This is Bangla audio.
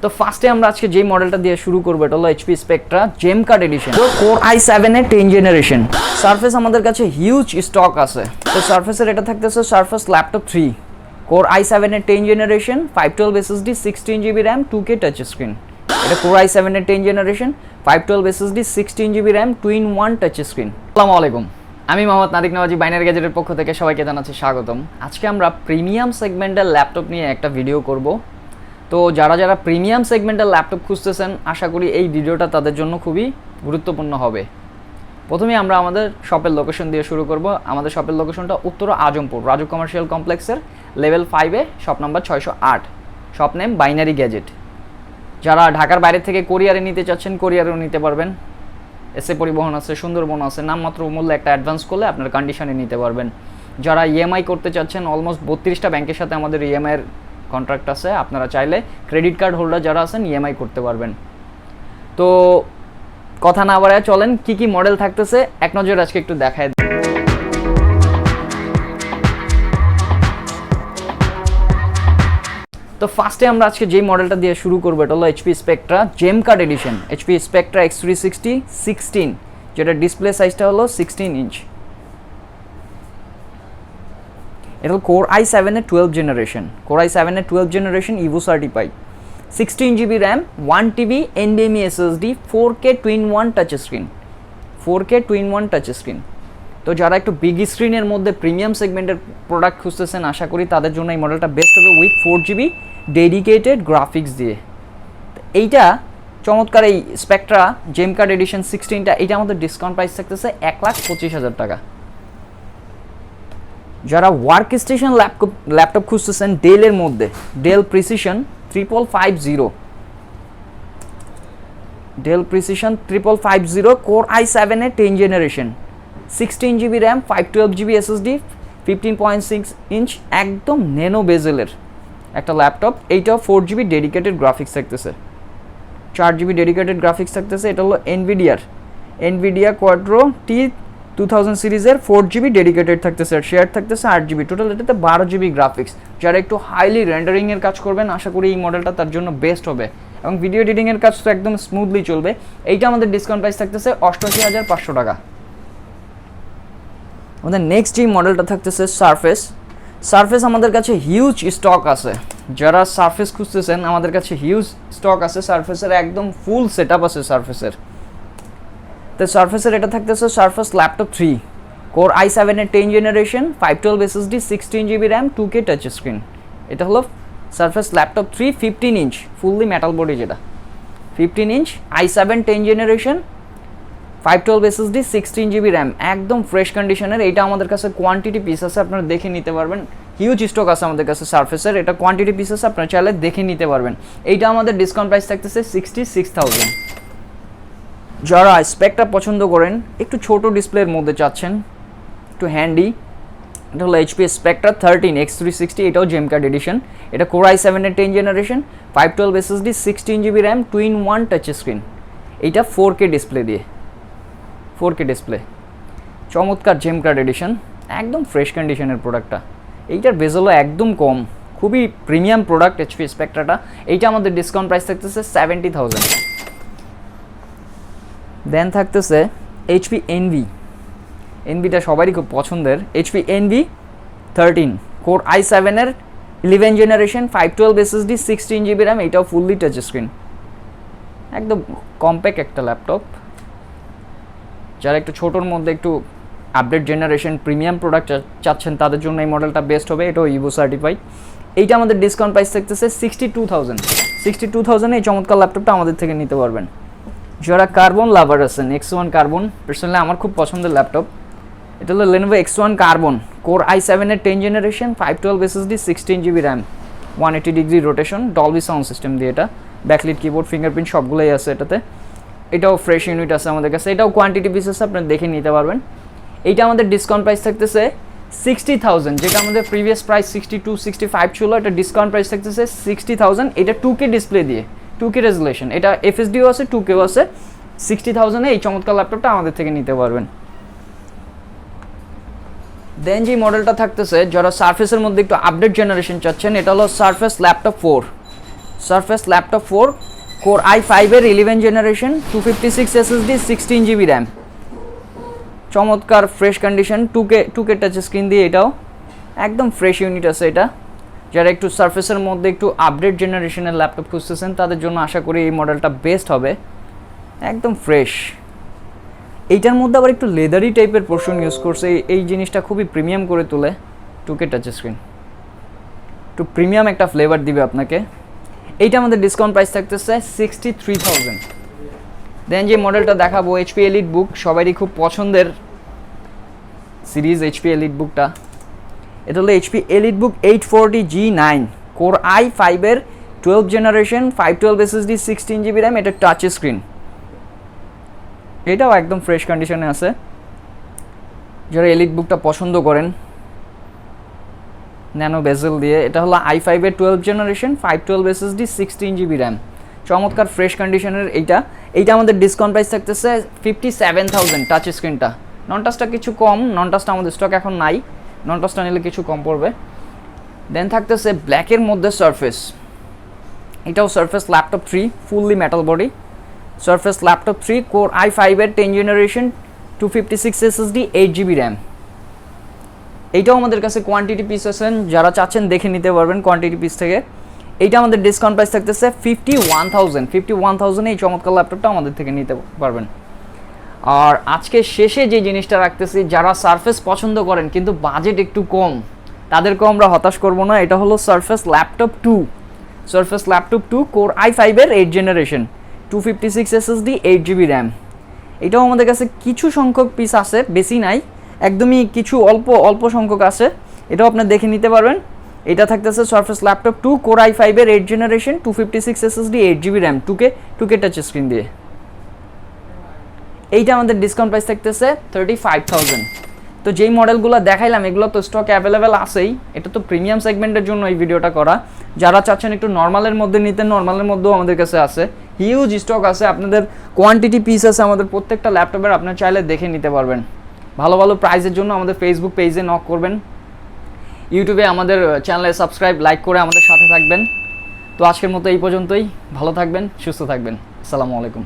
তো ফার্স্টে আমরা আজকে যে মডেলটা দিয়ে শুরু করব এটা হলো HP Spectra game card edition core i7 এর 10 জেনারেশন। সারফেস আমাদের কাছে হিউজ স্টক আছে। তো সারফেসের এটা থাকতেছে সারফেস ল্যাপটপ 3 কোর i7 এর 10 generation 512 SSD 16GB RAM 2K touch screen. এটা কোর i7 এর 10 generation 512 SSD 16GB RAM 2-in-1 touch screen. আসসালামু আলাইকুম, আমি মোহাম্মদ নাদিক নওয়াজি বাইনারি গ্যাজেটের পক্ষ থেকে সবাইকে জানাচ্ছি স্বাগতম। আজকে আমরা প্রিমিয়াম সেগমেন্টের ল্যাপটপ নিয়ে একটা ভিডিও করব। তো যারা প্রিমিয়াম সেগমেন্টের ল্যাপটপ খুঁজতেছেন আশা করি এই ভিডিওটা তাদের জন্য খুবই গুরুত্বপূর্ণ হবে। প্রথমে আমরা আমাদের শপের লোকেশন দিয়ে শুরু করব। আমাদের শপের লোকেশনটা উত্তরা আজমপুর রাজুক কমার্শিয়াল কমপ্লেক্সের লেভেল 5-এ shop number 608, shop name binary gadget. যারা ঢাকার বাইরে থেকে কোরিয়ারে নিতে চাচ্ছেন কোরিয়ারেও নিতে পারবেন। এসএ পরিবহন আছে, সুন্দরবন আছে, নামমাত্র মূল্যে একটা অ্যাডভান্স করলে আপনার কন্ডিশনে নিতে পারবেন। যারা ইএমআই করতে চাচ্ছেন অলমোস্ট 32টা ব্যাংকের সাথে আমাদের ইএমআইয়ের কন্ট্রাক্ট আছে, আপনারা চাইলে ক্রেডিট কার্ড হোল্ডার যারা আছেন ইএমআই করতে পারবেন। তো কথা না বাড়ায় চলেন কি কি মডেল থাকতেছে এক নজর আজকে একটু দেখায়। তো ফার্স্টে আমরা আজকে যে মডেলটা দিয়ে শুরু করবো এটা হলো HP Spectra game card edition HP Spectra X360 16, যেটা ডিসপ্লে সাইজটা হলো 16 ইঞ্চ। এটা হলো কোর i7 এর 12 জেনারেশন, কোর i7 এর 12 generation Ivo certified, 16GB RAM 1TB NVMe SSD 4K 2-in-1 touch screen, 4K 2-in-1 touch screen. তো যারা একটু বিগ স্ক্রিনের মধ্যে প্রিমিয়াম সেগমেন্টের প্রোডাক্ট খুঁজতেছেন আশা করি তাদের জন্য এই মডেলটা বেস্ট হবে উইথ 4GB ডেডিকেটেড গ্রাফিক্স দিয়ে। এইটা চমৎকার এই স্পেকট্রা গেম কার্ড এডিশন 16টা, এইটা আমাদের ডিসকাউন্ট প্রাইস থাকতেছে 1,25,000 টাকা। যারা ওয়ার্ক স্টেশন ল্যাপটপ খুঁজতেছেন ডেলের মধ্যে, Dell Precision 3550, Dell Precision 3550 core i7 এর 10 generation 16GB RAM 512GB SSD 15.6 inch, একদম ন্যানো বেজেলের একটা ল্যাপটপ। এইটাও 4GB ডেডিকেটেড গ্রাফিক্স থাকতেছে, 4GB ডেডিকেটেড গ্রাফিক্স থাকতেছে। এটা হলো এনভিডিয়া কোয়াড্রো T2000 সিরিজের 4GB ডেডিকেটেড থাকতেছে, আর শেয়ার থাকতেছে 8GB, টোটাল এটাতে 12GB গ্রাফিক্স। যারা একটু হাইলি রেন্ডারিংয়ের কাজ করবেন আশা করি এই মডেলটা তার জন্য বেস্ট হবে, এবং ভিডিও এডিটিংয়ের কাজ তো একদম স্মুথলি চলবে। এইটা আমাদের ডিসকাউন্ট প্রাইস থাকতেছে 88,500 টাকা। আমাদের নেক্সট যে মডেলটা থাকতেছে সারফেস আমাদের কাছে হিউজ স্টক আছে। যারা সারফেস খুঁজতেছেন আমাদের কাছে হিউজ স্টক আছে সারফেসের, একদম ফুল সেট আপ আছে সারফেসের। তো সারফেসের এটা থাকতেছে সারফেস ল্যাপটপ 3 কোর i7 এর 10 generation 512 SSD 16GB RAM 2K touch screen. এটা হলো surface laptop 3 15 inch fully metal body, যেটা 15 inch i7 10 generation 512 SSD 16GB RAM, একদম ফ্রেশ কন্ডিশনের। এইটা আমাদের কাছে কোয়ান্টিটি পিস আছে, আপনারা দেখে নিতে পারবেন। হিউজ স্টক আছে আমাদের কাছে সারফেসের, এটা কোয়ান্টিটি পিস আছে, আপনারা চাইলে দেখে নিতে পারবেন। এইটা আমাদের ডিসকাউন্ট প্রাইস থাকতেছে 66,000। যারা স্পেকটা পছন্দ করেন, একটু ছোট ডিসপ্লের মধ্যে চাচ্ছেন, একটু হ্যান্ডি, এটা হলো HP Spectra 13 X360, এটাও গেম কার্ড এডিশন। এটা কোর i7 এর 10 generation 512 SSD 16GB RAM 2-in-1 touch screen. এইটা 4K ডিসপ্লে দিয়ে, 4K ডিসপ্লে, চমৎকার গেম কার্ড এডিশন, একদম ফ্রেশ কন্ডিশনের প্রোডাক্টটা। এইটার বেজলও একদম কম, খুবই প্রিমিয়াম প্রোডাক্ট HP Spectraটা। এইটা আমাদের ডিসকাউন্ট প্রাইস থাকতেছে 70,000। দেন থাকতেছে HP এনভিটা সবারই খুব পছন্দের, HP NV 13 কোর i7 এর 11 জেনারেশন 512 SSD 16GB RAM, এটাও ফুললি টাচ স্ক্রিন, একদম কম্প্যাক্ট একটা ল্যাপটপ। যারা একটু ছোটোর মধ্যে একটু আপডেট জেনারেশন প্রিমিয়াম প্রোডাক্ট চাচ্ছেন তাদের জন্য এই মডেলটা বেস্ট হবে, এটাও ইভো সার্টিফাইড। এইটা আমাদের ডিসকাউন্ট প্রাইস থাকতেছে 62,000 এই চমৎকার ল্যাপটপটা আমাদের থেকে নিতে পারবেন। যারা কার্বন লাভার আছেন, X1 কার্বন পার্সোনালি আমার খুব পছন্দের ল্যাপটপ। এটা হলো Lenovo X1 carbon core i7 এর 10 generation 512 SSD 16GB RAM 180 degree rotation Dolby sound system দিয়ে, এটা ব্যাকলিট কিবোর্ড ফিঙ্গারপ্রিন্ট সবগুলোই আছে এটাতে। এটাও ফ্রেশ ইউনিট আছে আমাদের কাছে, এটাও কোয়ান্টিটি পিস আছে, আপনারা দেখে নিতে পারবেন। এইটা আমাদের ডিসকাউন্ট প্রাইস থাকতেছে 60,000, যেটা আমাদের প্রিভিয়াস প্রাইস 62-65 ছিল, এটা ডিসকাউন্ট প্রাইস থাকতেছে 60,000। এটা 2K ডিসপ্লে দিয়ে, 2K রেজুলেশন, এটা FSDও আছে 2Kও আছে। 60,000-এ এই চমৎকার ল্যাপটপটা আমাদের থেকে নিতে পারবেন। দেন যে মডেলটা থাকতেছে যারা সারফেসের মধ্যে একটু আপডেট জেনারেশন চাচ্ছেন, এটা হলো surface laptop 4 surface laptop 4 core i5 এর 11 জেনারেশন 256 SSD 16 GB র্যাম, চমৎকার fresh condition, 2K touch screen দিয়ে, এটাও একদম ফ্রেশ ইউনিট আছে এটা। যারা একটু সারফেসের মধ্যে একটু আপডেট জেনারেশনের ল্যাপটপ খুঁজতেছেন তাদের জন্য আশা করি এই মডেলটা বেস্ট হবে, একদম ফ্রেশ। এইটার মধ্যে আবার একটু লেদারি টাইপের পোর্শন ইউজ করছে, এই জিনিসটা খুবই প্রিমিয়াম করে তোলে। 2K টাচ স্ক্রিন একটু প্রিমিয়াম একটা ফ্লেভার দিবে আপনাকে। এইটা আমাদের ডিসকাউন্ট প্রাইস থাকতেছে 63,000। দেন যে মডেলটা দেখাবো HP এলিট বুক, সবারই খুব পছন্দের সিরিজ HP এলিট বুকটা। এটা হলো HP এলিট বুক 840G9 কোর i5 এর 12 জেনারেশন 512 SSD 16 GB র্যাম, এটা টাচ স্ক্রিন, এটাও একদম ফ্রেশ কন্ডিশনে আছে। যারা এলিট বুকটা পছন্দ করেন ন্যানো বেজেল দিয়ে, এটা হলো i5 এর 12 জেনারেশন 512 SSD 16 GB র্যাম, চমৎকার ফ্রেশ কন্ডিশনের। এইটা আমাদের ডিসকাউন্ট প্রাইস থাকতেছে 57,000। টাচ স্ক্রিনটা, নন টাচটা কিছু কম, নন টাচটা আমাদের স্টক এখন নাই, নন টাচটা নিলে কিছু কম পড়বে। দেন থাকতেছে ব্ল্যাকের মধ্যে সারফেস, এটাও surface laptop 3 fully metal body, surface laptop 3 core i5 এর 10 জেনারেশন 256 SSD 8 GB র্যাম। এইটাও আমাদের কাছে কোয়ান্টিটি পিস আছেন, যারা চাচ্ছেন দেখে নিতে পারবেন কোয়ান্টিটি পিস থেকে। এইটা আমাদের ডিসকাউন্ট প্রাইস থাকতেছে 51,000 এই চমৎকার ল্যাপটপটা আমাদের থেকে নিতে পারবেন। আর আজকে শেষে যে জিনিসটা রাখতেছি, যারা সারফেস পছন্দ করেন কিন্তু বাজেট একটু কম, তাদেরকেও আমরা হতাশ করব না। এটা হলো সারফেস ল্যাপটপ 2 কোর i5 এর 8 জেনারেশন 256 SSD 8 GB র্যাম। এটাও আমাদের কাছে কিছু সংখ্যক পিস আছে, বেশি নাই, একদমই কিছু অল্প সংখ্যক আছে, এটাও আপনি দেখে নিতে পারবেন। এটা থাকতেছে সারফেস ল্যাপটপ 2 কোর i5 এর 8 generation 256 SSD 8 GB RAM 2K touch screen দিয়ে। এইটা আমাদের ডিসকাউন্ট প্রাইস থাকতেছে 35,000। তো যেই মডেলগুলো দেখাইলাম এগুলো তো স্টক অ্যাভেলেবেল আছেই, এটা তো প্রিমিয়াম সেগমেন্টের জন্য এই ভিডিওটা করা। যারা চাচ্ছেন একটু নর্মালের মধ্যে নিতে, নর্মালের মধ্যেও আমাদের কাছে আছে, হিউজ স্টক আছে, আপনাদের কোয়ান্টিটি পিস আছে আমাদের প্রত্যেকটা ল্যাপটপের, আপনার চাইলে দেখে নিতে পারবেন। ভালো ভালো প্রাইসের জন্য আমাদের ফেসবুক পেজে নক করবেন, ইউটিউবে আমাদের চ্যানেলে সাবস্ক্রাইব লাইক করে আমাদের সাথে থাকবেন। তো আজকের মতো এই পর্যন্তই, ভালো থাকবেন, সুস্থ থাকবেন, আসসালামু আলাইকুম।